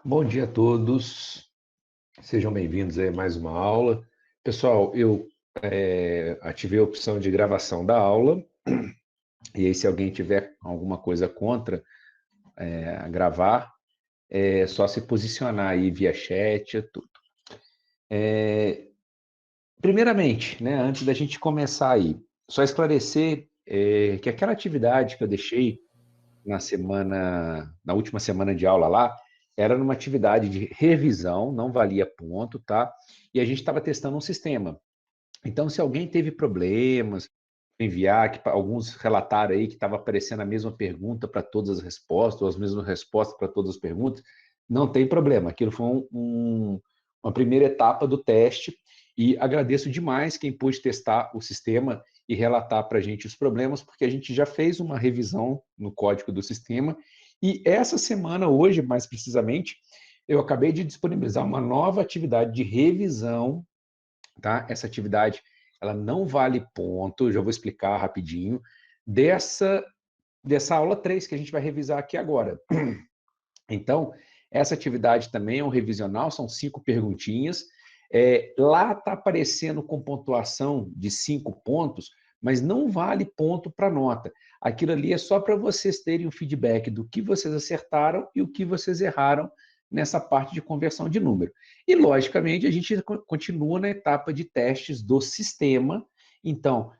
Bom dia a todos, sejam bem-vindos a mais uma aula. Pessoal, eu ativei a opção de gravação da aula, e aí se alguém tiver alguma coisa contra gravar, é só se posicionar aí via chat, tudo. Primeiramente, né, antes da gente começar aí, só esclarecer que aquela atividade que eu deixei na última semana de aula lá, era numa atividade de revisão, não valia ponto, tá? E a gente estava testando um sistema. Então, se alguém teve problemas, enviar, que alguns relataram aí que estava aparecendo a mesma pergunta para todas as respostas, ou as mesmas respostas para todas as perguntas, não tem problema. Aquilo foi uma primeira etapa do teste e agradeço demais quem pôde testar o sistema e relatar para a gente os problemas, porque a gente já fez uma revisão no código do sistema e essa semana, hoje mais precisamente, eu acabei de disponibilizar uma nova atividade de revisão, tá? Essa atividade, ela não vale ponto, já vou explicar rapidinho, dessa aula 3 que a gente vai revisar aqui agora. Então, essa atividade também é um revisional, são 5 perguntinhas. Lá está aparecendo com pontuação de 5 pontos, mas não vale ponto para nota. Aquilo ali é só para vocês terem um feedback do que vocês acertaram e o que vocês erraram nessa parte de conversão de número. E, logicamente, a gente continua na etapa de testes do sistema. Então,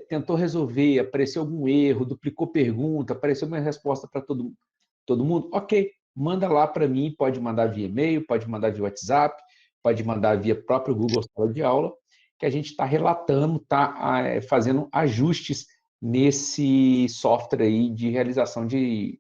tentou resolver, apareceu algum erro, duplicou pergunta, apareceu uma resposta para todo mundo? Ok, manda lá para mim, pode mandar via e-mail, pode mandar via WhatsApp, pode mandar via próprio Google Sala de Aula, que a gente está relatando, está fazendo ajustes nesse software aí de realização de,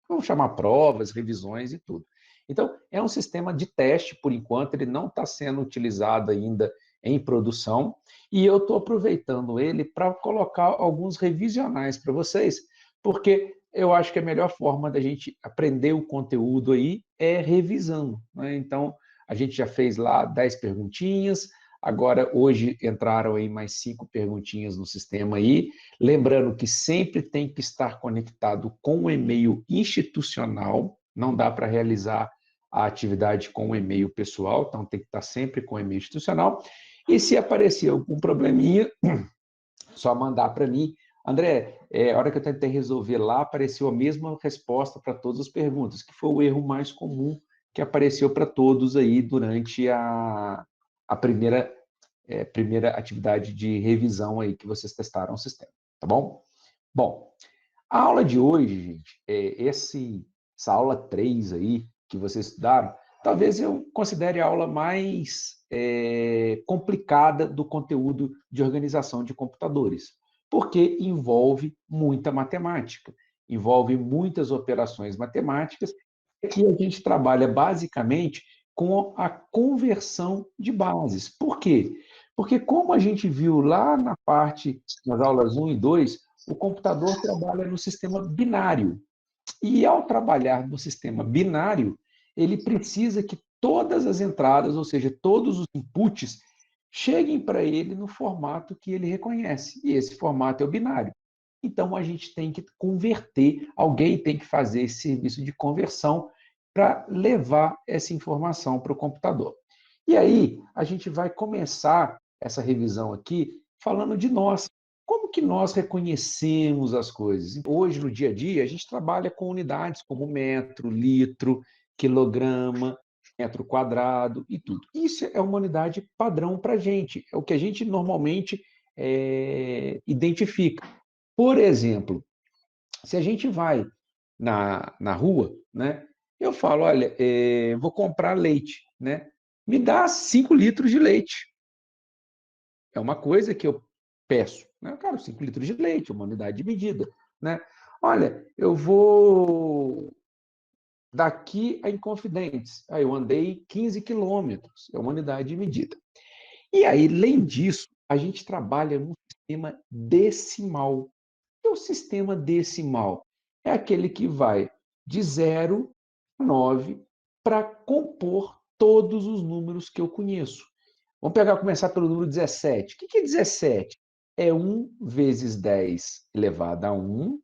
vamos chamar provas, revisões e tudo. Então, é um sistema de teste, por enquanto, ele não está sendo utilizado ainda em produção, e eu estou aproveitando ele para colocar alguns revisionais para vocês, porque eu acho que a melhor forma da gente aprender o conteúdo aí é revisando, né? Então, a gente já fez lá 10 perguntinhas, agora hoje entraram aí mais 5 perguntinhas no sistema aí, lembrando que sempre tem que estar conectado com o e-mail institucional, não dá para realizar a atividade com o e-mail pessoal, então tem que estar sempre com o e-mail institucional, e se aparecer algum probleminha, só mandar para mim. André, a hora que eu tentei resolver lá, apareceu a mesma resposta para todas as perguntas, que foi o erro mais comum que apareceu para todos aí durante a primeira atividade de revisão aí que vocês testaram o sistema, tá bom? Bom, a aula de hoje, gente, essa aula 3 aí que vocês estudaram, talvez eu considere a aula mais complicada do conteúdo de organização de computadores, porque envolve muita matemática, envolve muitas operações matemáticas, que a gente trabalha basicamente com a conversão de bases. Por quê? Porque como a gente viu lá nas aulas 1 e 2, o computador trabalha no sistema binário. E ao trabalhar no sistema binário, ele precisa que todas as entradas, ou seja, todos os inputs, cheguem para ele no formato que ele reconhece. E esse formato é o binário. Então, a gente tem que converter, alguém tem que fazer esse serviço de conversão para levar essa informação para o computador. E aí, a gente vai começar essa revisão aqui falando de nós. Como que nós reconhecemos as coisas? Hoje, no dia a dia, a gente trabalha com unidades como metro, litro, quilograma, metro quadrado e tudo. Isso é uma unidade padrão para a gente, é o que a gente normalmente identifica. Por exemplo, se a gente vai na rua, né, eu falo, olha, vou comprar leite, né? Me dá 5 litros de leite. É uma coisa que eu peço, né? Claro, 5 litros de leite, uma unidade de medida, né? Olha, eu vou daqui a Inconfidentes. Aí eu andei 15 quilômetros, é uma unidade de medida. E aí, além disso, a gente trabalha num sistema decimal. E o sistema decimal é aquele que vai de 0 a 9 para compor todos os números que eu conheço. Começar pelo número 17. O que é 17? É 1 vezes 10 elevado a 1,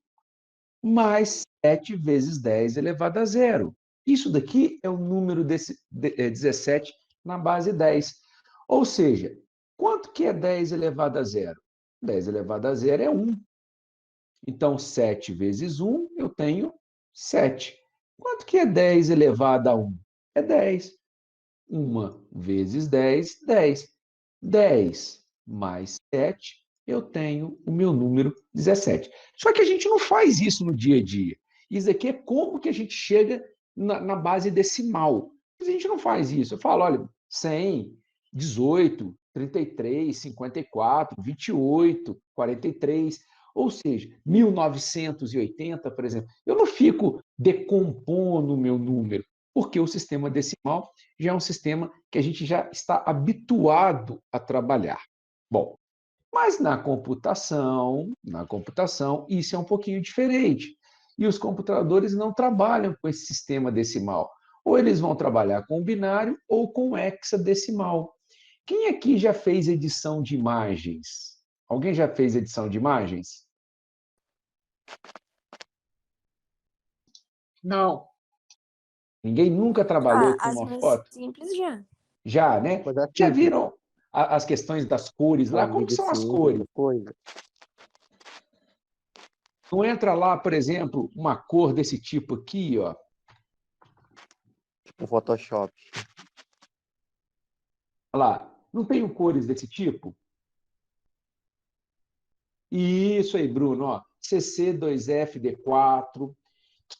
mais 7 vezes 10 elevado a 0. Isso daqui é o número 17 na base 10. Ou seja, quanto que é 10 elevado a zero? 10 elevado a zero é 1. Então, 7 vezes 1, eu tenho 7. Quanto que é 10 elevado a 1? É 10. 1 vezes 10, 10. 10 mais 7, eu tenho o meu número 17. Só que a gente não faz isso no dia a dia. Isso aqui é como que a gente chega na base decimal. A gente não faz isso. Eu falo, olha, 100, 18, 33, 54, 28, 43, ou seja, 1980, por exemplo. Eu não fico decompondo o meu número, porque o sistema decimal já é um sistema que a gente já está habituado a trabalhar. Bom, mas na computação, isso é um pouquinho diferente. E os computadores não trabalham com esse sistema decimal. Ou eles vão trabalhar com o binário ou com o hexadecimal. Quem aqui já fez edição de imagens? Alguém já fez edição de imagens? Não. Ninguém nunca Ah, trabalhou com as uma mais foto? simples já. Já, né? Coisa Já simples. viram as questões das cores lá? Como que Amigo são as simples, cores? essas coisas. Não entra lá, por exemplo, uma cor desse tipo aqui, ó. Tipo Photoshop. Olha lá, não tem cores desse tipo? Isso aí, Bruno, ó. CC2FD4. O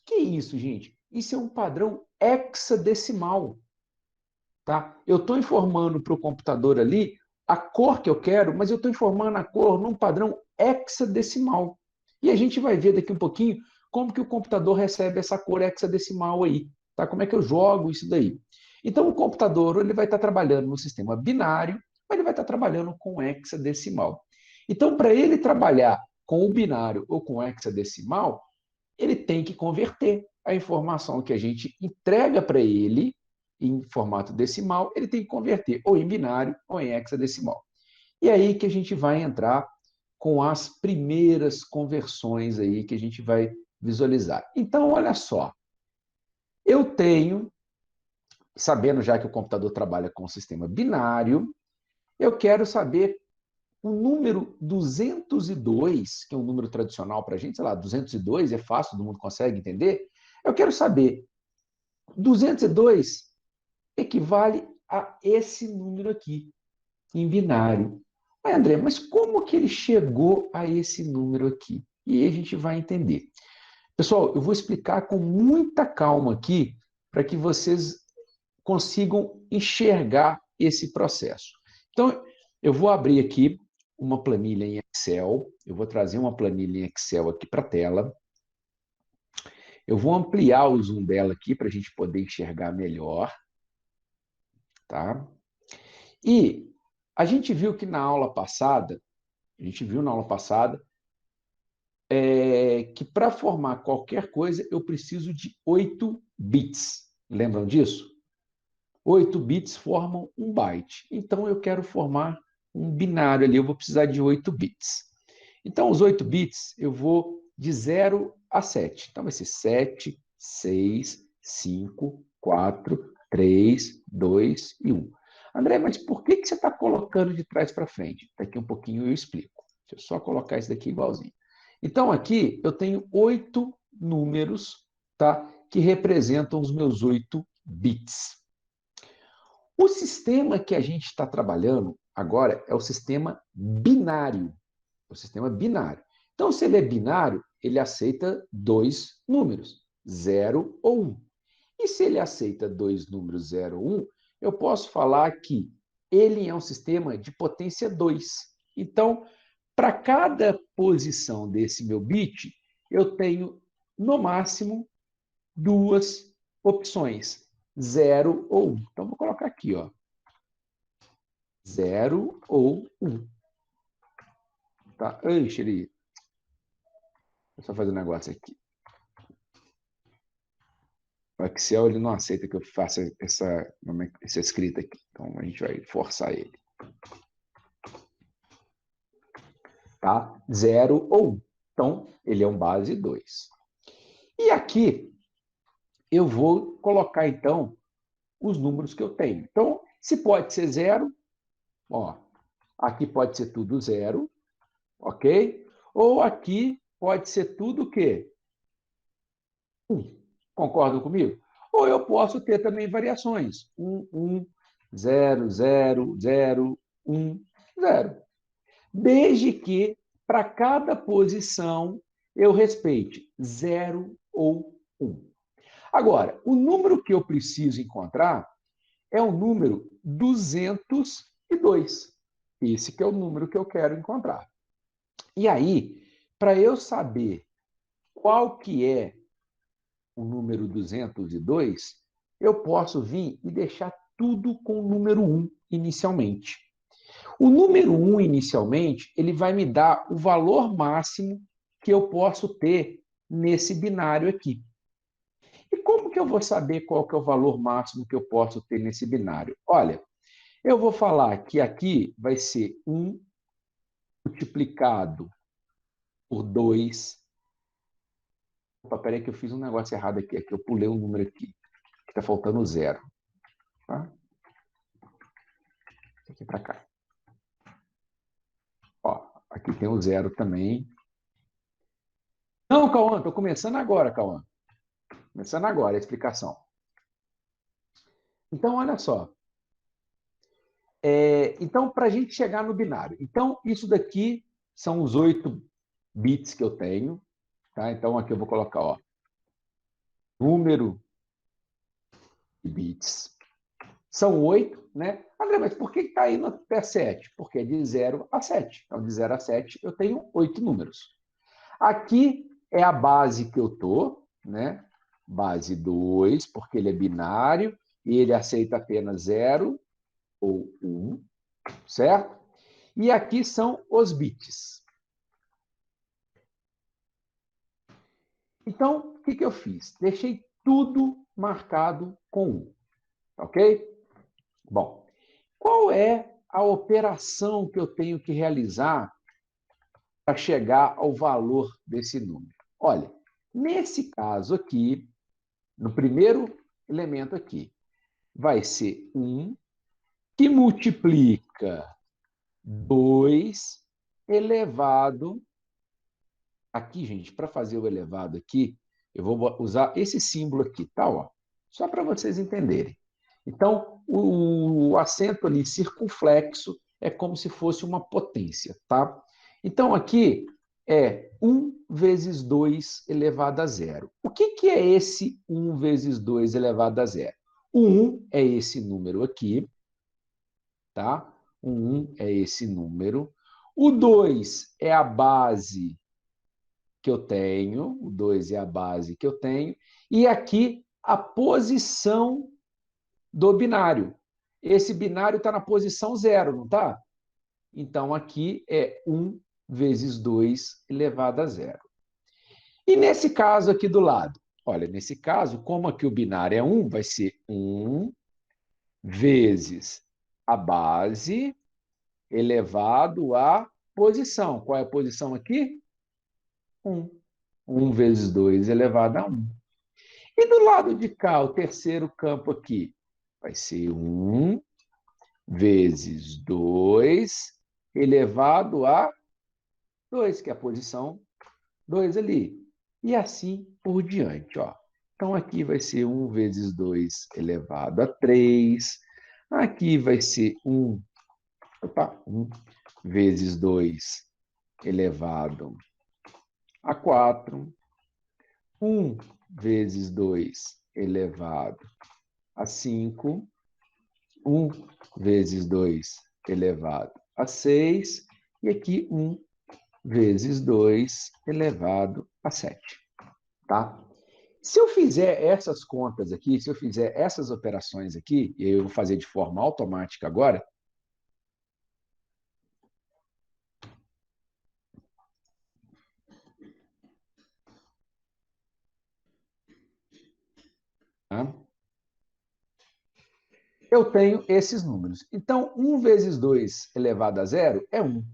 que é isso, gente? Isso é um padrão hexadecimal, tá? Eu estou informando para o computador ali a cor que eu quero, mas eu estou informando a cor num padrão hexadecimal. E a gente vai ver daqui um pouquinho como que o computador recebe essa cor hexadecimal aí, tá? Como é que eu jogo isso daí? Então, o computador ele vai estar trabalhando no sistema binário, mas ele vai estar trabalhando com hexadecimal. Então, para ele trabalhar com o binário ou com hexadecimal, ele tem que converter a informação que a gente entrega para ele em formato decimal, ele tem que converter ou em binário ou em hexadecimal. E é aí que a gente vai entrar com as primeiras conversões aí que a gente vai visualizar. Então, olha só, eu tenho, sabendo já que o computador trabalha com o sistema binário, eu quero saber o número 202, que é um número tradicional para a gente, sei lá, 202 é fácil, todo mundo consegue entender. Eu quero saber, 202 equivale a esse número aqui, em binário. Mas, André, mas como que ele chegou a esse número aqui? E aí a gente vai entender. Pessoal, eu vou explicar com muita calma aqui, para que vocês consigam enxergar esse processo. Então, eu vou abrir aqui uma planilha em Excel, eu vou trazer uma planilha em Excel aqui para a tela, eu vou ampliar o zoom dela aqui para a gente poder enxergar melhor, tá? E a gente viu que na aula passada, que para formar qualquer coisa eu preciso de 8 bits. Lembram disso? 8 bits formam um byte. Então, eu quero formar um binário ali, eu vou precisar de 8 bits. Então, os 8 bits, eu vou de 0 a 7. Então, vai ser 7, 6, 5, 4, 3, 2 e 1. André, mas por que você está colocando de trás para frente? Daqui um pouquinho eu explico. Deixa eu só colocar isso daqui igualzinho. Então, aqui eu tenho 8 números, tá, que representam os meus 8 bits. O sistema que a gente está trabalhando agora é o sistema binário. O sistema binário. Então, se ele é binário, ele aceita dois números, 0 ou 1. E se ele aceita dois números, 0 ou 1, eu posso falar que ele é um sistema de potência 2. Então, para cada posição desse meu bit, eu tenho, no máximo, duas opções, 0 ou 1. Então, vou colocar aqui, ó, 0 ou 1. Tá? Ai, Xeri. Deixa eu só fazer um negócio aqui. O Excel ele não aceita que eu faça essa escrita aqui. Então, a gente vai forçar ele. Tá? 0 ou 1. Então, ele é um base 2. E aqui, eu vou colocar, então, os números que eu tenho. Então, se pode ser zero, ó, aqui pode ser tudo zero, ok? Ou aqui pode ser tudo o quê? 1. Concordam comigo? Ou eu posso ter também variações. 0, 0, 0, 1, 0. Desde que, para cada posição, eu respeite 0 ou 1. Agora, o número que eu preciso encontrar é o número 202. Esse que é o número que eu quero encontrar. E aí, para eu saber qual que é o número 202, eu posso vir e deixar tudo com o número 1 inicialmente. O número 1 inicialmente, ele vai me dar o valor máximo que eu posso ter nesse binário aqui. E como que eu vou saber qual que é o valor máximo que eu posso ter nesse binário? Olha, eu vou falar que aqui vai ser 1 multiplicado por 2. Opa, peraí que eu fiz um negócio errado aqui, é que eu pulei um número aqui, que está faltando 0. Tá? Aqui para cá. Ó, aqui tem o 0 também. Não, Cauã, estou começando agora, Cauã. Começando agora a explicação. Então, olha só. Então, para a gente chegar no binário. Então, isso daqui são os 8 bits que eu tenho. Tá? Então, aqui eu vou colocar, ó, número de bits. São 8, né? André, mas por que está indo até 7? Porque é de 0 a 7. Então, de 0 a 7, eu tenho 8 números. Aqui é a base que eu estou, né? Base 2, porque ele é binário e ele aceita apenas 0 ou 1, certo? E aqui são os bits. Então, o que eu fiz? Deixei tudo marcado com 1, ok? Bom, qual é a operação que eu tenho que realizar para chegar ao valor desse número? Olha, nesse caso aqui, no primeiro elemento aqui, vai ser 1 que multiplica 2 elevado. Aqui, gente, para fazer o elevado aqui, eu vou usar esse símbolo aqui, tá? Ó, só para vocês entenderem. Então, o acento ali circunflexo é como se fosse uma potência, tá? Então, aqui é 1 vezes 2 elevado a zero. O que é esse 1 vezes 2 elevado a zero? O 1 é esse número aqui, tá? O 1 é esse número. O 2 é a base que eu tenho, o 2 é a base que eu tenho, e aqui a posição do binário. Esse binário está na posição 0, não está? Então, aqui é 1 vezes 2 elevado a zero. E nesse caso aqui do lado? Olha, nesse caso, como aqui o binário é 1, vai ser 1 vezes a base elevado à posição. Qual é a posição aqui? 1. 1 vezes 2 elevado a 1. E do lado de cá, o terceiro campo aqui, vai ser 1 vezes 2 elevado a 2, que é a posição 2 ali. E assim por diante. Ó. Então, aqui vai ser 1 vezes 2 elevado a 3. Aqui vai ser 1 vezes 2 elevado a 4. 1 vezes 2 elevado a 5. 1 vezes 2 elevado a 6. E aqui 1 vezes 2 elevado a 7. Tá? Se eu fizer essas contas aqui, se eu fizer essas operações aqui, e eu vou fazer de forma automática agora, tá? Eu tenho esses números. Então, 1 vezes 2 elevado a zero é 1.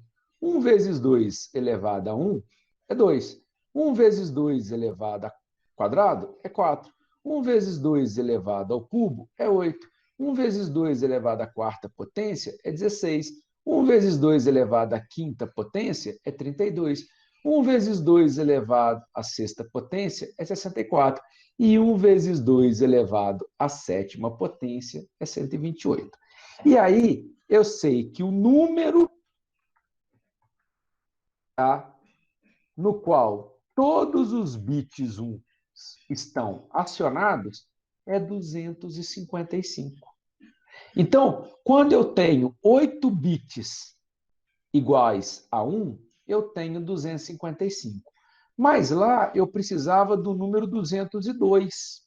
1 vezes 2 elevado a 1 é 2. 1 vezes 2 elevado a quadrado é 4. 1 vezes 2 elevado ao cubo é 8. 1 vezes 2 elevado à quarta potência é 16. 1 vezes 2 elevado à quinta potência é 32. 1 vezes 2 elevado à sexta potência é 64. E 1 vezes 2 elevado à sétima potência é 128. E aí, eu sei que o número no qual todos os bits 1 estão acionados é 255. Então, quando eu tenho 8 bits iguais a 1, eu tenho 255. Mas lá eu precisava do número 202.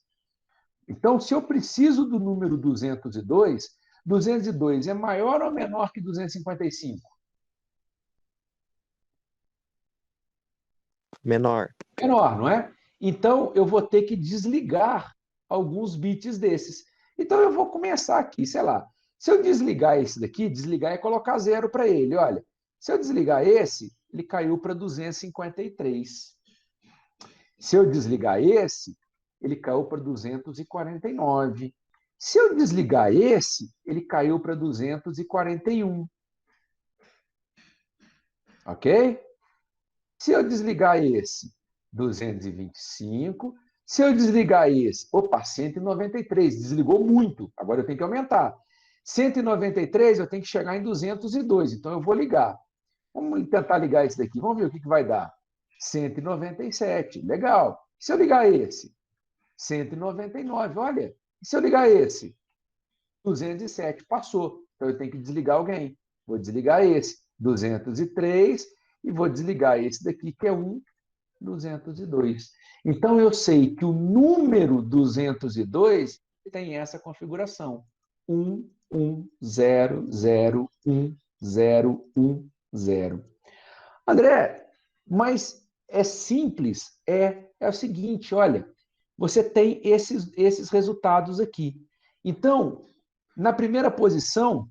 Então, se eu preciso do número 202, 202 é maior ou menor que 255? Menor. Menor, não é? Então, eu vou ter que desligar alguns bits desses. Então, eu vou começar aqui, sei lá. Se eu desligar esse daqui, desligar é colocar zero para ele. Olha, se eu desligar esse, ele caiu para 253. Se eu desligar esse, ele caiu para 249. Se eu desligar esse, ele caiu para 241. Ok? Se eu desligar esse, 225. Se eu desligar esse, opa, 193. Desligou muito. Agora eu tenho que aumentar. 193, eu tenho que chegar em 202. Então eu vou ligar. Vamos tentar ligar esse daqui. Vamos ver o que vai dar. 197. Legal. Se eu ligar esse, 199. Olha. E se eu ligar esse? 207. Passou. Então eu tenho que desligar alguém. Vou desligar esse. 203. E vou desligar esse daqui, que é 202. Então, eu sei que o número 202 tem essa configuração. 1, 1, 0, 0, 1, 0, 1, 0. André, mas é simples? É o seguinte, olha, você tem esses resultados aqui. Então, na primeira posição,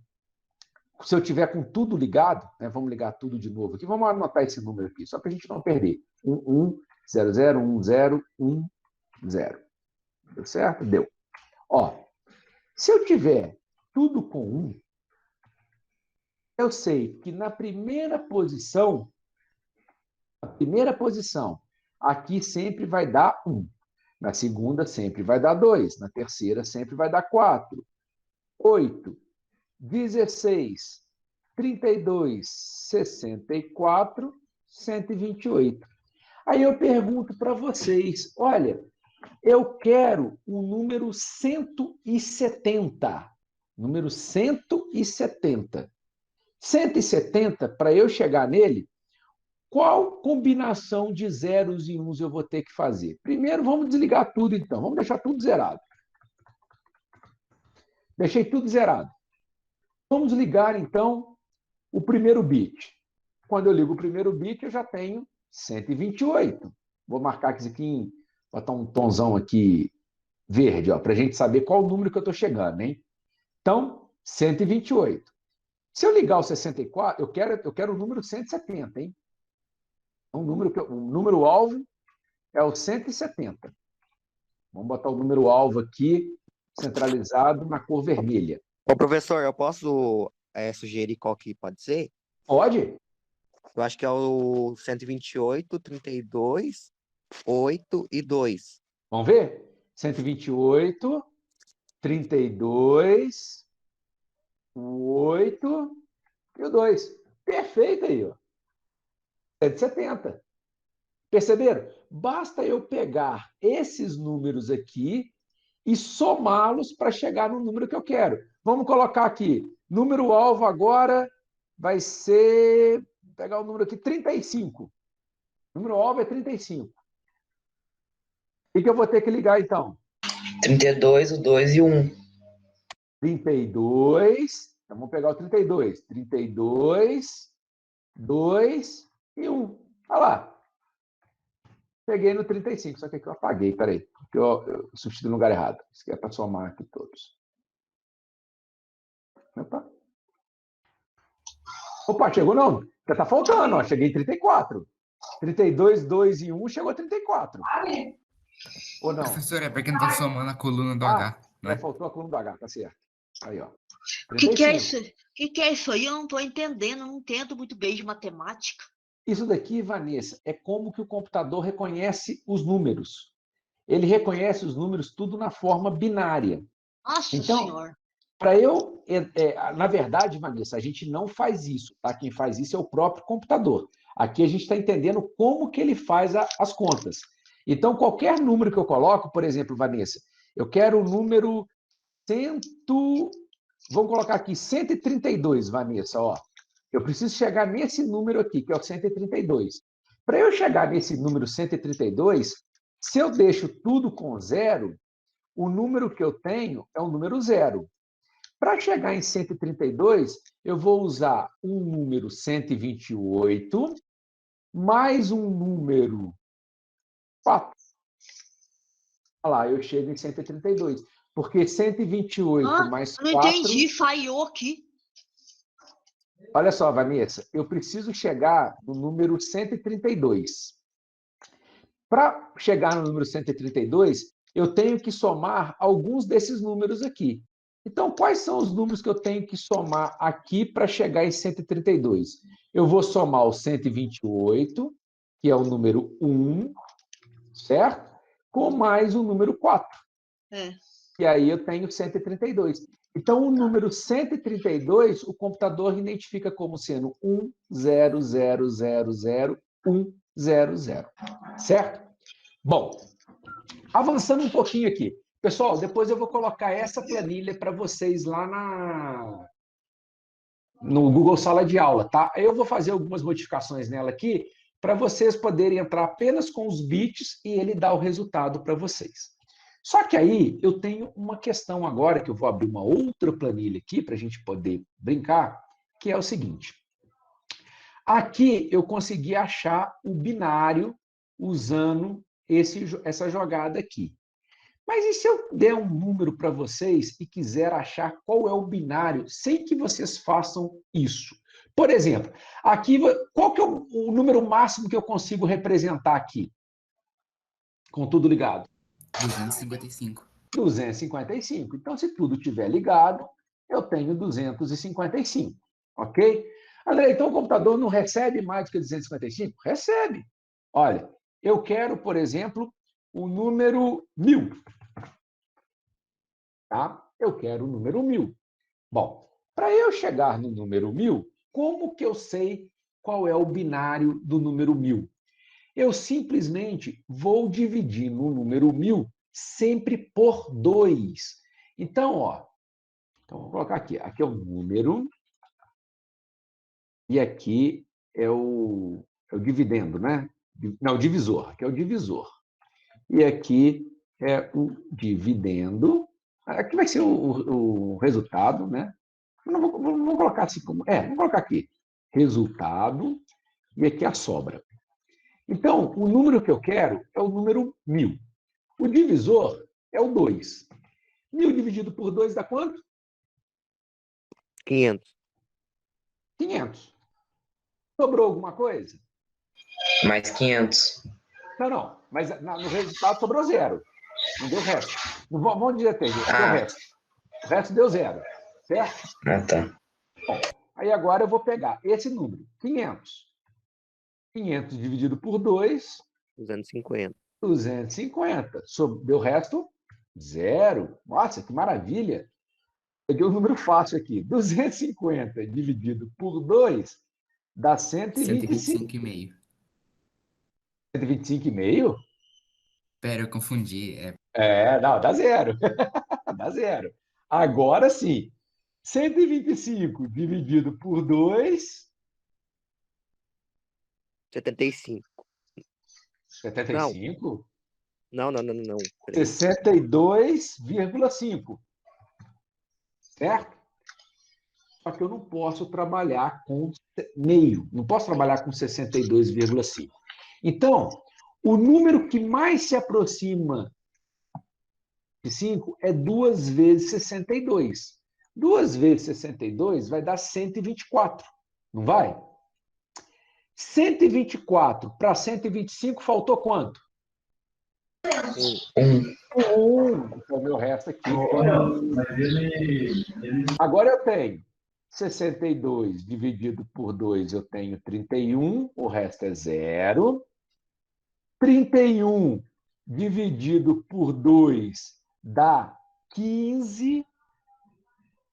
se eu tiver com tudo ligado, né, vamos ligar tudo de novo aqui, vamos anotar esse número aqui, só para a gente não perder. 1, 1, 0, 0, 1, 0, 1, 0. Deu certo? Deu. Ó, se eu tiver tudo com 1, eu sei que na primeira posição, aqui sempre vai dar 1. Na segunda, sempre vai dar 2. Na terceira, sempre vai dar 4. 8, 16, 32, 64, 128. Aí eu pergunto para vocês, olha, eu quero o número 170. Número 170. 170, para eu chegar nele, qual combinação de zeros e uns eu vou ter que fazer? Primeiro, vamos desligar tudo, então. Vamos deixar tudo zerado. Deixei tudo zerado. Vamos ligar, então, o primeiro bit. Quando eu ligo o primeiro bit, eu já tenho 128. Vou marcar aqui, botar um tomzão aqui verde, para a gente saber qual o número que eu estou chegando, hein? Então, 128. Se eu ligar o 64, eu quero o número 170, hein? O número alvo é o 170. Vamos botar o número alvo aqui, centralizado na cor vermelha. Ô, professor, eu posso sugerir qual que pode ser? Pode? Eu acho que é o 128, 32, 8 e 2. Vamos ver? 128, 32, o 8 e o 2. Perfeito aí, ó. 170. Perceberam? Basta eu pegar esses números aqui e somá-los para chegar no número que eu quero. Vamos colocar aqui. Número alvo agora vai ser... Vou pegar o número aqui, 35. O número alvo é 35. O que eu vou ter que ligar, então? 32, o 2 e o 1. 32. Então, vamos pegar o 32. 32, 2 e 1. Olha lá. Peguei no 35, só que aqui eu apaguei. Peraí, porque eu substituí no lugar errado. Isso aqui é para somar aqui todos. Opa, chegou não. Já está faltando, ó. Cheguei em 34. 32, 2 e 1 chegou a 34. Ou não? Professor, é porque não tá somando a coluna do H, É, né? faltou a coluna do H, tá certo. Aí, ó. O que é 35. isso? O que é isso aí? Eu não estou entendendo, eu não entendo muito bem de matemática. Isso daqui, Vanessa, é como que o computador reconhece os números. Ele reconhece os números tudo na forma binária. Nossa Então, Senhora. para eu, na verdade, Vanessa, a gente não faz isso, tá? Quem faz isso é o próprio computador. Aqui a gente está entendendo como que ele faz as contas. Então, qualquer número que eu coloco, por exemplo, Vanessa, eu quero o número 100, vamos colocar aqui 132, Vanessa, ó. Eu preciso chegar nesse número aqui, que é o 132. Para eu chegar nesse número 132, se eu deixo tudo com zero, o número que eu tenho é o número zero. Para chegar em 132, eu vou usar um número 128 mais um número 4. Olha lá, eu chego em 132. Porque 128 mais Eu não 4... entendi, falhou aqui. Olha só, Vanessa, eu preciso chegar no número 132. Para chegar no número 132, eu tenho que somar alguns desses números aqui. Então, quais são os números que eu tenho que somar aqui para chegar em 132? Eu vou somar o 128, que é o número 1, certo? Com mais o número 4. É. E aí eu tenho 132. Então, o número 132, o computador identifica como sendo 100000100. Certo? Bom, avançando um pouquinho aqui. Pessoal, depois eu vou colocar essa planilha para vocês lá no Google Sala de Aula, tá? Eu vou fazer algumas modificações nela aqui para vocês poderem entrar apenas com os bits e ele dar o resultado para vocês. Só que aí eu tenho uma questão agora, que eu vou abrir uma outra planilha aqui para a gente poder brincar, que é o seguinte. Aqui eu consegui achar o binário usando essa jogada aqui. Mas e se eu der um número para vocês e quiser achar qual é o binário sem que vocês façam isso? Por exemplo, aqui, qual que é o número máximo que eu consigo representar aqui? Com tudo ligado? 255. 255. Então, se tudo estiver ligado, eu tenho 255. Ok? André, então o computador não recebe mais do que 255? Recebe. Olha, eu quero, por exemplo, o número 1000. Tá? Eu quero o número 1000. Bom, para eu chegar no número 1000, como que eu sei qual é o binário do número 1000? Eu simplesmente vou dividir no número 1000 sempre por 2. Então, ó, então vou colocar aqui. Aqui é o número e aqui é o dividendo, né? Não, o divisor. Aqui é o divisor. E aqui é o dividendo. Aqui vai ser o resultado, né? Não vou colocar assim como... vou colocar aqui. Resultado e aqui a sobra. Então, o número que eu quero é o número 1000. O divisor é o 2. 1000 dividido por 2 dá quanto? 500. 500. Sobrou alguma coisa? Mais 500. Não. Mas no resultado sobrou 0. Não deu resto. Não, vamos dizer até, deu resto. O resto deu 0. Certo? Ah, tá. Bom, aí agora eu vou pegar esse número, 500. 500 dividido por 2, 250. 250. Deu resto? 0. Nossa, que maravilha. Peguei um número fácil aqui. 250 dividido por 2 dá 125. 125,5. 125,5? Pera, eu confundi. Não, dá 0. Dá 0. Agora sim. 125 dividido por 2... 75. 75? Não. 62,5. Certo? Só que eu não posso trabalhar com meio. Não posso trabalhar com 62,5. Então, o número que mais se aproxima de 5 é 2 vezes 62. 2 vezes 62 vai dar 124. Não vai? 124 para 125 faltou quanto? Então, meu resto aqui. Agora eu tenho 62 dividido por 2, eu tenho 31, o resto é 0. 31 dividido por 2 dá 15.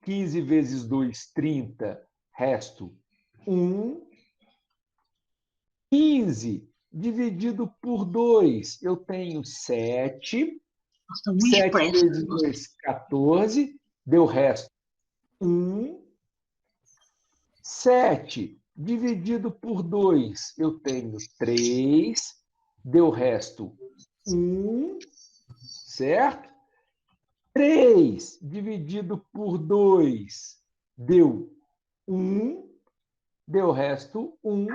15 vezes 2, 30, resto 1. 15 dividido por 2, eu tenho 7. Nossa, muito 7 expresso. vezes 2, 14. Deu resto 1. 7 dividido por 2, eu tenho 3. Deu resto 1. Certo? 3 dividido por 2 deu 1. Deu resto 1.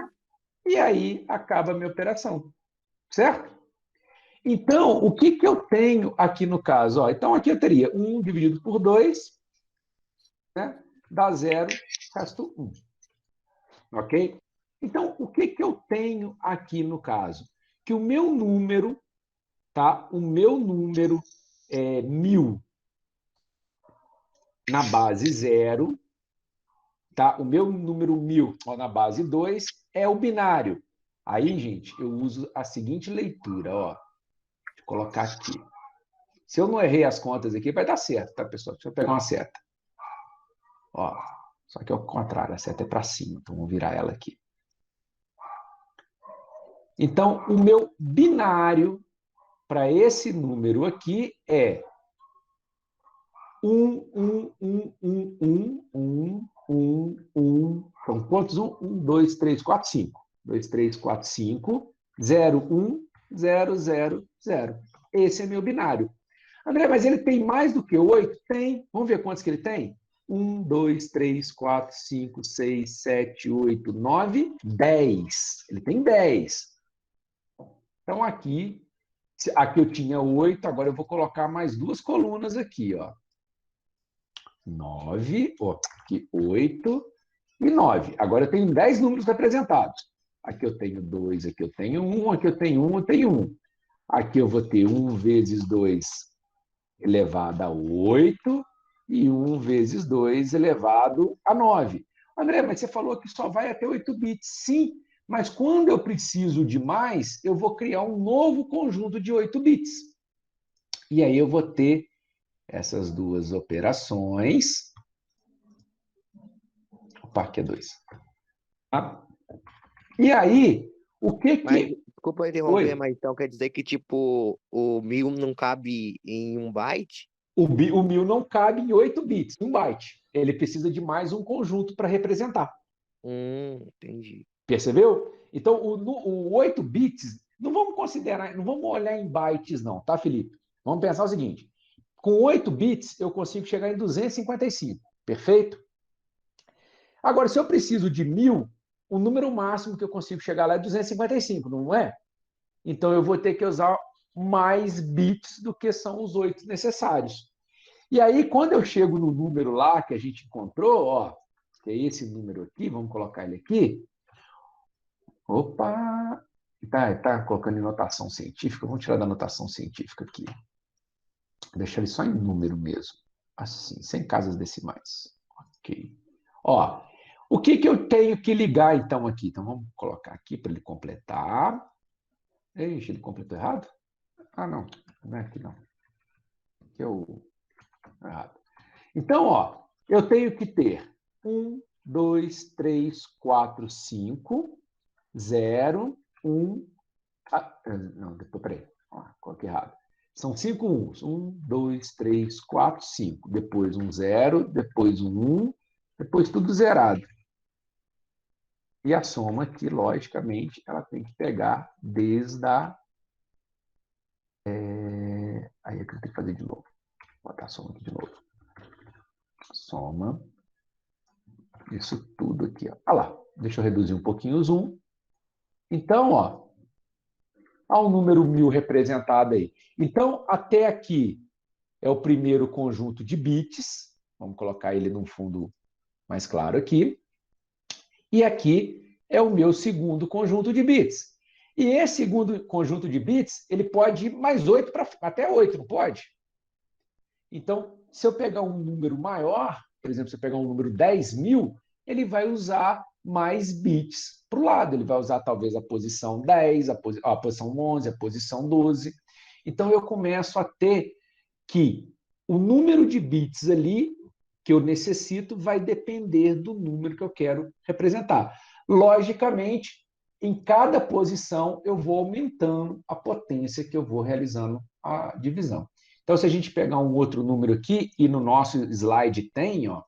E aí acaba a minha operação. Certo? Então, o que eu tenho aqui no caso? Ó, então, aqui eu teria 1 dividido por 2, né? Dá 0, resto 1. Ok? Então, o que eu tenho aqui no caso? Que o meu número, tá? O meu número é 1000 na base 0, tá? O meu número 1000 ó, na base 2 é o binário. Aí, gente, eu uso a seguinte leitura, ó. Deixa eu colocar aqui. Se eu não errei as contas aqui, vai dar certo, tá, pessoal? Deixa eu pegar uma seta. Ó, só que é o contrário, a seta é para cima, então vamos virar ela aqui. Então, o meu binário para esse número aqui é 1, 1, 1, 1, 1, 1, 1. Então, quantos 1? 1, 2, 3, 4, 5. 2, 3, 4, 5. 0, 1, 0, 0, 0. Esse é meu binário. André, mas ele tem mais do que 8? Tem. Vamos ver quantos que ele tem? 1, 2, 3, 4, 5, 6, 7, 8, 9, 10. Ele tem 10. Então, aqui eu tinha 8, agora eu vou colocar mais duas colunas aqui, ó. 9, aqui 8 e 9. Agora eu tenho 10 números representados. Aqui eu tenho 2, aqui eu tenho 1, aqui eu tenho 1, eu tenho 1. Aqui eu vou ter 1 vezes 2 elevado a 8 e 1 vezes 2 elevado a 9. André, mas você falou que só vai até 8 bits. Sim, mas quando eu preciso de mais, eu vou criar um novo conjunto de 8 bits. E aí eu vou ter essas duas operações. Opa, aqui é 2. Tá? E aí, o que Mas, que... desculpa interromper, Oi? mas então quer dizer que, tipo, o 1000 não cabe em 1 byte? O 1000 não cabe em 8 bits, em 1 byte. Ele precisa de mais um conjunto para representar. Entendi. Percebeu? Então, o 8 bits, não vamos considerar, não vamos olhar em bytes, não, tá, Felipe? Vamos pensar o seguinte: com 8 bits, eu consigo chegar em 255, perfeito? Agora, se eu preciso de 1000, o número máximo que eu consigo chegar lá é 255, não é? Então, eu vou ter que usar mais bits do que são os 8 necessários. E aí, quando eu chego no número lá que a gente encontrou, ó, que é esse número aqui, vamos colocar ele aqui. Opa! Tá colocando em notação científica. Vamos tirar da notação científica aqui. Deixar ele só em número mesmo. Assim, sem casas decimais. Ok. Ó, o que eu tenho que ligar, então, aqui? Então, vamos colocar aqui para ele completar. Ixi, ele completou errado? Ah, não. Não é aqui, não. Aqui é o errado. Então, ó, eu tenho que ter 1, 2, 3, 4, 5, 0, 1. Não, peraí. Coloquei errado. São 5 uns. 1, 2, 3, 4, 5. Depois um 0, depois um 1, depois tudo zerado. E a soma aqui, logicamente, ela tem que pegar desde a... Aí é que eu tenho que fazer de novo. Vou botar a soma aqui de novo. Soma. Isso tudo aqui. Ó. Ah lá. Deixa eu reduzir um pouquinho o zoom. Então, ó, há um número 1000 representado aí. Então, até aqui é o primeiro conjunto de bits. Vamos colocar ele num fundo mais claro aqui. E aqui é o meu segundo conjunto de bits. E esse segundo conjunto de bits, ele pode ir mais 8 até 8, não pode? Então, se eu pegar um número maior, por exemplo, se eu pegar um número 10.000, ele vai usar mais bits para o lado. Ele vai usar talvez a posição 10, a posição 11, a posição 12. Então, eu começo a ter que o número de bits ali que eu necessito vai depender do número que eu quero representar. Logicamente, em cada posição, eu vou aumentando a potência que eu vou realizando a divisão. Então, se a gente pegar um outro número aqui, e no nosso slide tem, ó.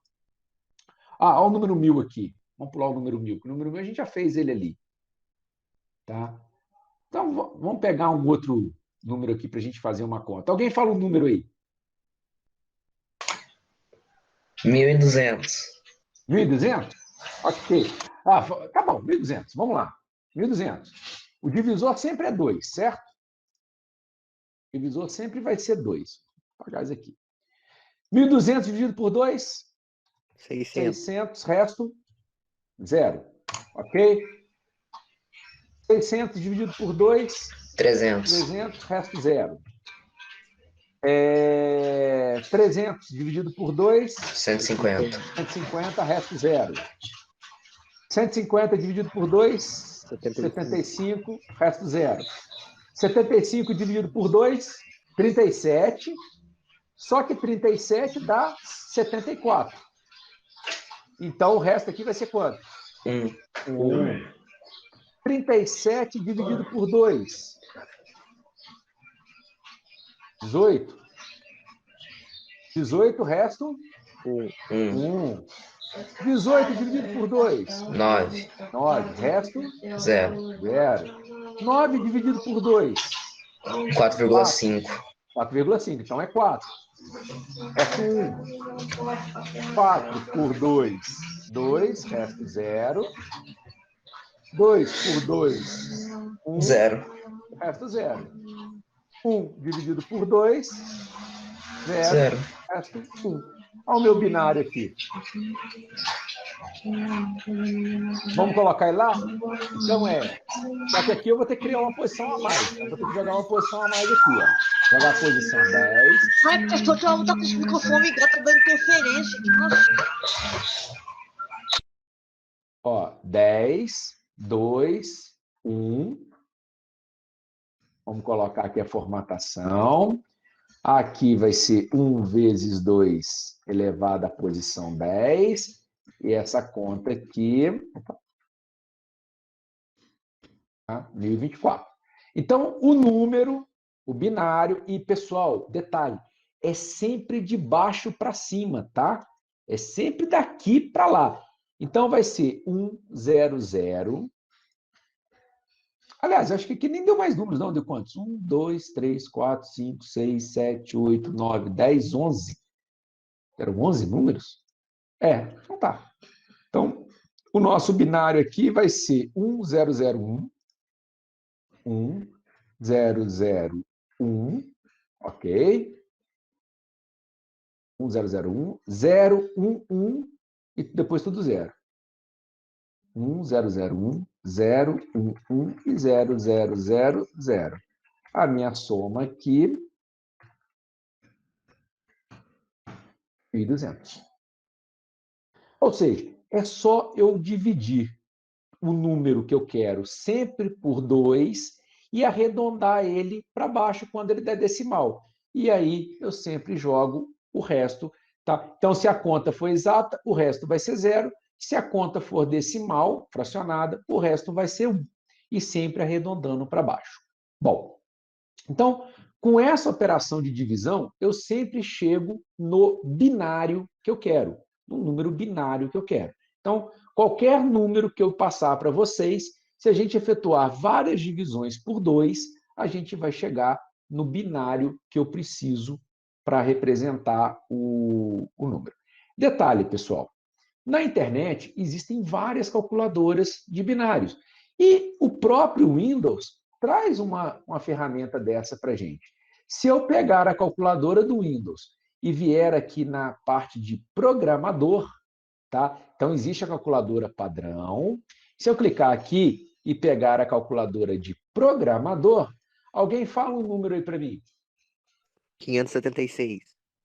Olha o número 1000 aqui. Vamos pular o número 1000, porque o número 1000 a gente já fez ele ali. Tá? Então, vamos pegar um outro número aqui para a gente fazer uma conta. Alguém fala um número aí? 1.200. 1.200? Ok. Tá bom, 1.200. Vamos lá. 1.200. O divisor sempre é 2, certo? O divisor sempre vai ser 2. Vou apagar isso aqui. 1.200 dividido por 2? 600. 600. Resto? 0. Ok? 600 dividido por 2? 300. 300. Resto 0. 300 dividido por 2? 150. 150. Resto 0. 150 dividido por 2? 75. Resto 0. 75 dividido por 2? 37. Só que 37 dá 74. Então, o resto aqui vai ser quanto? 1. 37 dividido por 2? 18. 18, resto? 1. 18 dividido por 2? 9. 9. Resto? 0. 0. 9 dividido por 2? 4,5. 4,5. Então, é 4. Resto 1. 4 por 2? 2. Resto 0. 2 por 2? 1. 0. Resto 0. 1 dividido por 2? 0. 0. Resto 1. Olha o meu binário aqui. Vamos colocar ele lá? Então só que aqui eu vou ter que criar uma posição a mais. Eu vou ter que jogar uma posição a mais aqui, ó. Jogar a posição 10. Ai, pastor, tu tá com esse microfone ligado, tá dando interferência aqui. Nossa. Ó, 10, 2, 1. Vamos colocar aqui a formatação. Aqui vai ser 1 vezes 2 elevado à posição 10. E essa conta aqui, tá? 1024. Então, o número, o binário, e, pessoal, detalhe, é sempre de baixo para cima, tá? É sempre daqui para lá. Então, vai ser 1, 0, 0. Aliás, acho que aqui nem deu mais números, não. Deu quantos? 1, 2, 3, 4, 5, 6, 7, 8, 9, 10, 11. Eram 11 números? Então tá. Então, o nosso binário aqui vai ser 1001, 1001, ok? 1001, 011 e depois tudo 0. 1001, 011 e 0000. A minha soma aqui, 1.200. Ou seja, é só eu dividir o número que eu quero sempre por 2 e arredondar ele para baixo quando ele der decimal. E aí eu sempre jogo o resto. Tá? Então, se a conta for exata, o resto vai ser 0. Se a conta for decimal, fracionada, o resto vai ser 1. E sempre arredondando para baixo. Bom, então, com essa operação de divisão, eu sempre chego no binário que eu quero, no número binário que eu quero. Então, qualquer número que eu passar para vocês, se a gente efetuar várias divisões por 2, a gente vai chegar no binário que eu preciso para representar o número. Detalhe, pessoal, na internet existem várias calculadoras de binários e o próprio Windows traz uma ferramenta dessa para a gente. Se eu pegar a calculadora do Windows e vier aqui na parte de programador, tá? Então, existe a calculadora padrão. Se eu clicar aqui e pegar a calculadora de programador. Alguém fala um número aí para mim. 576.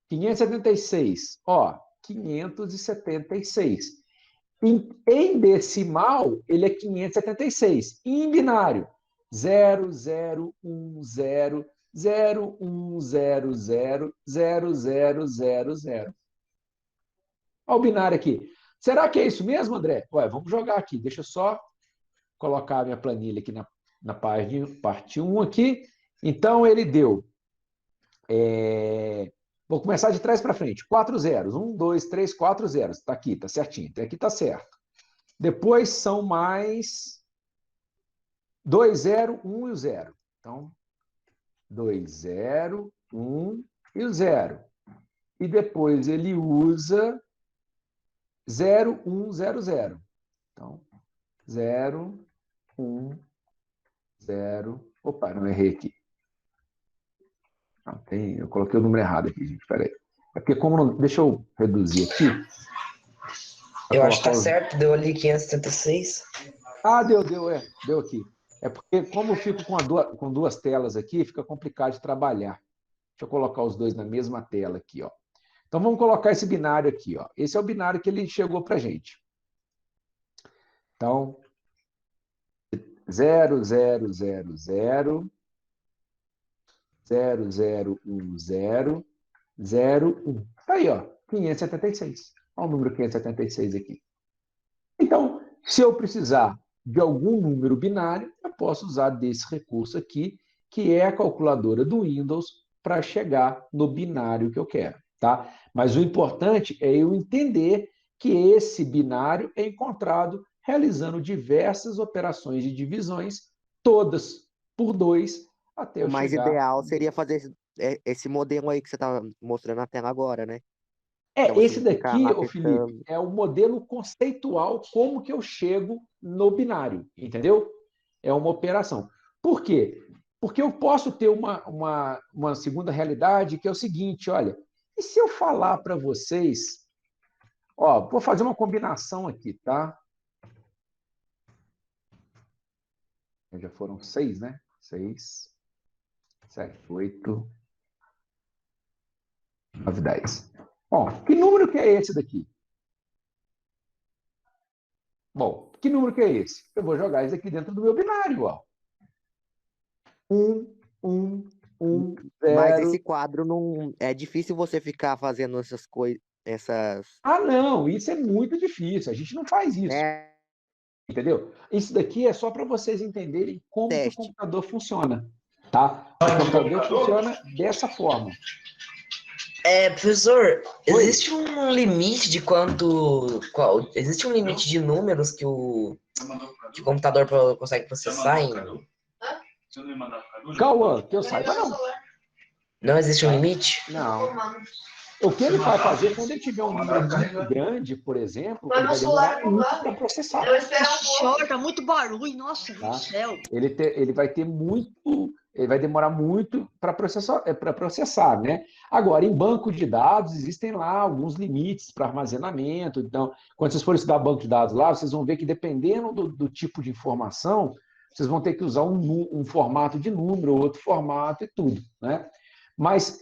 576. Ó, 576. Em decimal, ele é 576. Em binário, 0010 01000000. Olha o binário aqui. Será que é isso mesmo, André? Ué, vamos jogar aqui. Deixa eu só colocar a minha planilha aqui na página, parte 1 aqui. Então, ele deu... Vou começar de trás para frente. 4 zeros. 1, 2, 3, 4 zeros. Está aqui, está certinho. Até aqui está certo. Depois são mais 2, 0, 1 e o 0. Então, 2, 0, 1 e o 0. E depois ele usa 0, 1, 0, 0. Então, 0, 1, 0. Opa, não errei aqui. Não, eu coloquei o número errado aqui, gente. Espera aí. É porque como não... Deixa eu reduzir aqui. Eu acho que tá certo, deu ali 576. Ah, deu aqui. É porque como eu fico com duas telas aqui, fica complicado de trabalhar. Deixa eu colocar os dois na mesma tela aqui, ó. Então vamos colocar esse binário aqui, ó. Esse é o binário que ele chegou pra gente. Então, 0, 0, 0, 0, 0, 0, 1, 0, 0, 1. Aí, ó, 576. Olha o número 576 aqui. Então, se eu precisar de algum número binário, eu posso usar desse recurso aqui, que é a calculadora do Windows, para chegar no binário que eu quero, tá? Mas o importante é eu entender que esse binário é encontrado realizando diversas operações de divisões, todas por 2, até eu O mais chegar... ideal seria fazer esse modelo aí que você está mostrando na tela agora, né? Pra você Esse não ficar daqui, ô Felipe, rapidando. é o modelo conceitual como que eu chego no binário, entendeu? É uma operação. Por quê? Porque eu posso ter uma segunda realidade que é o seguinte, olha, e se eu falar para vocês, ó, vou fazer uma combinação aqui, tá? Já foram 6, né? 6, 7, 8, 9, 10. Bom, que número que é esse daqui? Bom, que número que é esse? Eu vou jogar isso aqui dentro do meu binário, ó. 1, 1, 1, Mas 0. esse quadro não é difícil você ficar fazendo essas coisas, Ah, não, isso é muito difícil. A gente não faz isso, né, entendeu? Isso daqui é só para vocês entenderem como que o teste. computador funciona, tá? O computador funciona dessa forma. Professor, Oi? existe um limite de existe um limite de números que o computador consegue processar em... Cauã, que eu saiba, não. Não existe um limite? Não. O que ele vai fazer quando ele tiver um número muito grande, por exemplo, ele vai demorar muito para processar. Senhor, tá muito barulho, nossa Tá? do céu. Ele vai ter muito, ele vai demorar muito para processar, né? Agora, em banco de dados, existem lá alguns limites para armazenamento. Então, quando vocês forem estudar banco de dados lá, vocês vão ver que dependendo do tipo de informação, vocês vão ter que usar um formato de número, outro formato e tudo, né? Mas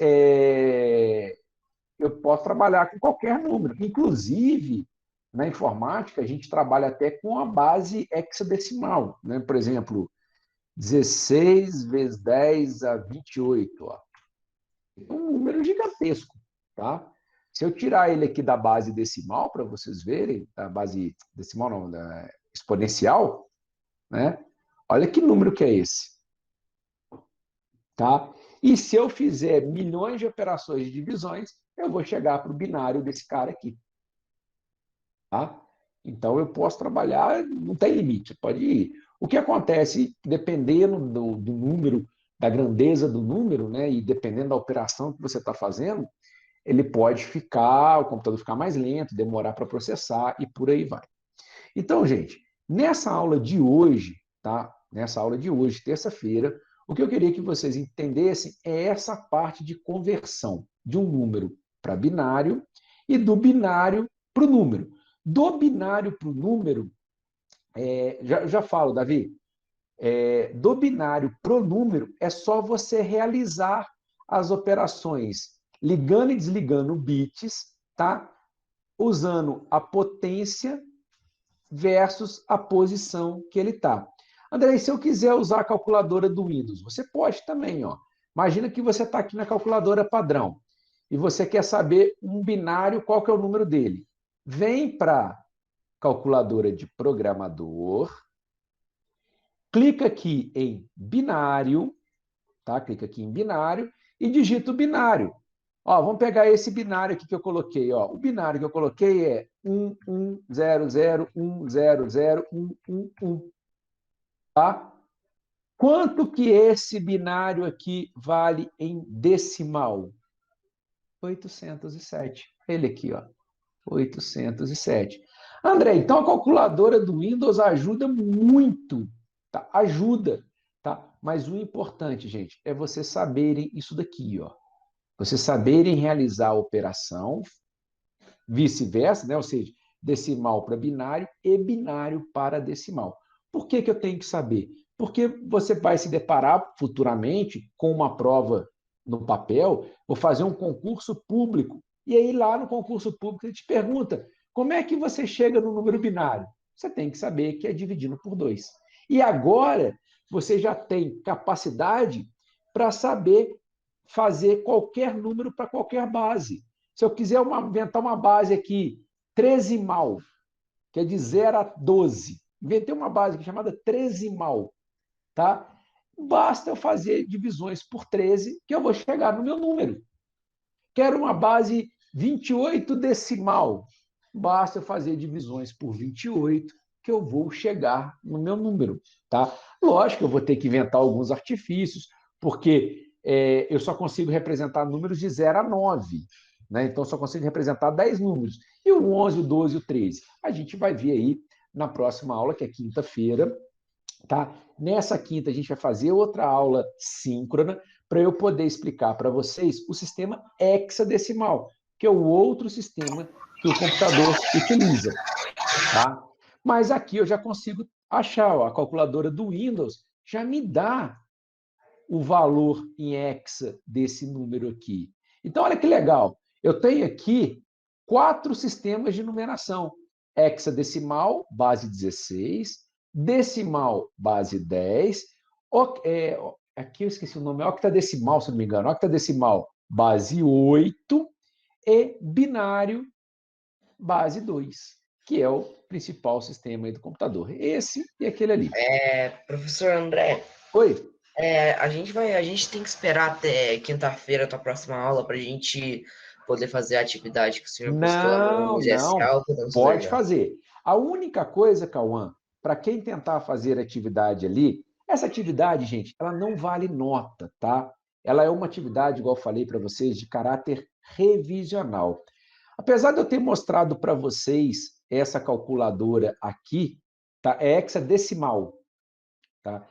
eu posso trabalhar com qualquer número. Inclusive, na informática, a gente trabalha até com a base hexadecimal, né? Por exemplo, 16 vezes 10 a 28. Ó. É um número gigantesco, tá? Se eu tirar ele aqui da base decimal, para vocês verem, da base decimal não, da exponencial, né? Olha que número que é esse, tá? E se eu fizer milhões de operações de divisões, eu vou chegar para o binário desse cara aqui, tá? Então, eu posso trabalhar, não tem limite, pode ir. O que acontece, dependendo do número, da grandeza do número, né, e dependendo da operação que você está fazendo, ele pode ficar, o computador ficar mais lento, demorar para processar e por aí vai. Então, gente, nessa aula de hoje, tá? Nessa aula de hoje, terça-feira, o que eu queria que vocês entendessem é essa parte de conversão de um número para binário e do binário para o número. Do binário para o número, já falo, Davi, do binário para o número, é só você realizar as operações ligando e desligando bits, tá? Usando a potência versus a posição que ele está. André, e se eu quiser usar a calculadora do Windows? Você pode também, ó. Imagina que você está aqui na calculadora padrão e você quer saber um binário, qual que é o número dele. Vem para calculadora de programador, clica aqui em binário, tá? Clica aqui em binário e digita o binário. Ó, vamos pegar esse binário aqui que eu coloquei. Ó. O binário que eu coloquei é 1100100111. Tá? Quanto que esse binário aqui vale em decimal? 807. Ele aqui, ó. 807. André, então a calculadora do Windows ajuda muito. Tá? Ajuda. Tá? Mas o importante, gente, é vocês saberem isso daqui, ó. Vocês saberem realizar a operação, vice-versa, né? Ou seja, decimal para binário e binário para decimal. Por que eu tenho que saber? Porque você vai se deparar futuramente com uma prova no papel, ou fazer um concurso público, e aí lá no concurso público ele te pergunta como é que você chega no número binário? Você tem que saber que é dividindo por 2. E agora você já tem capacidade para saber fazer qualquer número para qualquer base. Se eu quiser inventar uma base aqui, tresimal, que é de 0 a 12, inventei uma base aqui chamada tresimal, tá? Basta eu fazer divisões por 13 que eu vou chegar no meu número. Quero uma base 28 decimal, basta eu fazer divisões por 28 que eu vou chegar no meu número, tá? Lógico que eu vou ter que inventar alguns artifícios, porque eu só consigo representar números de 0 a 9, né? Então, só consigo representar 10 números. E o 11, o 12 e o 13? A gente vai ver aí na próxima aula, que é quinta-feira. Tá? Nessa quinta, a gente vai fazer outra aula síncrona para eu poder explicar para vocês o sistema hexadecimal, que é o outro sistema que o computador utiliza. Tá? Mas aqui eu já consigo achar, ó, a calculadora do Windows já me dá o valor em hexa desse número aqui. Então, olha que legal. Eu tenho aqui 4 sistemas de numeração. Hexadecimal, base 16, decimal, base 10, aqui eu esqueci o nome, octadecimal, se não me engano, octadecimal, base 8 e binário, base 2, que é o principal sistema aí do computador. Esse e aquele ali. Professor André, Oi. a gente tem que esperar até quinta-feira, a tua próxima aula, para a gente poder fazer a atividade que o senhor postou lá no GSA. Pode fazer. A única coisa, Cauã, para quem tentar fazer atividade ali, essa atividade, gente, ela não vale nota, tá? Ela é uma atividade, igual eu falei para vocês, de caráter revisional. Apesar de eu ter mostrado para vocês essa calculadora aqui, tá? É hexadecimal, tá?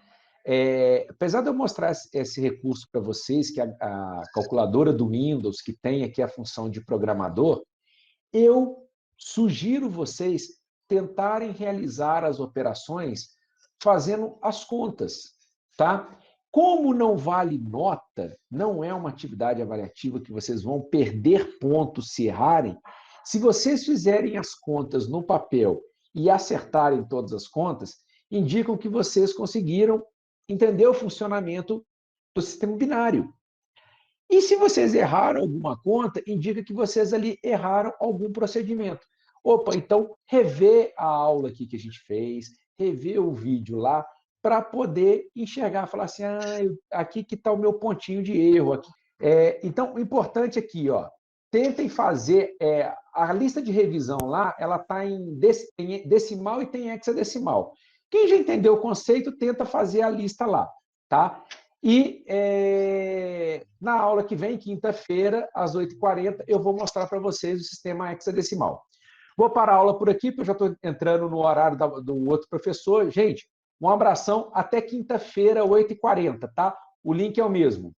Apesar de eu mostrar esse recurso para vocês, que é a calculadora do Windows, que tem aqui a função de programador, eu sugiro vocês tentarem realizar as operações fazendo as contas, tá? Como não vale nota, não é uma atividade avaliativa que vocês vão perder pontos se errarem. Se vocês fizerem as contas no papel e acertarem todas as contas, indicam que vocês conseguiram entender o funcionamento do sistema binário. E se vocês erraram alguma conta, indica que vocês ali erraram algum procedimento. Opa, então rever a aula aqui que a gente fez, rever o vídeo lá, para poder enxergar, falar assim, aqui que está o meu pontinho de erro. Aqui. Então, o importante aqui, ó, tentem fazer, a lista de revisão lá, ela está em decimal e tem hexadecimal. Quem já entendeu o conceito, tenta fazer a lista lá, tá? E na aula que vem, quinta-feira, às 8h40, eu vou mostrar para vocês o sistema hexadecimal. Vou parar a aula por aqui, porque eu já estou entrando no horário do outro professor. Gente, um abração, até quinta-feira, 8h40, tá? O link é o mesmo.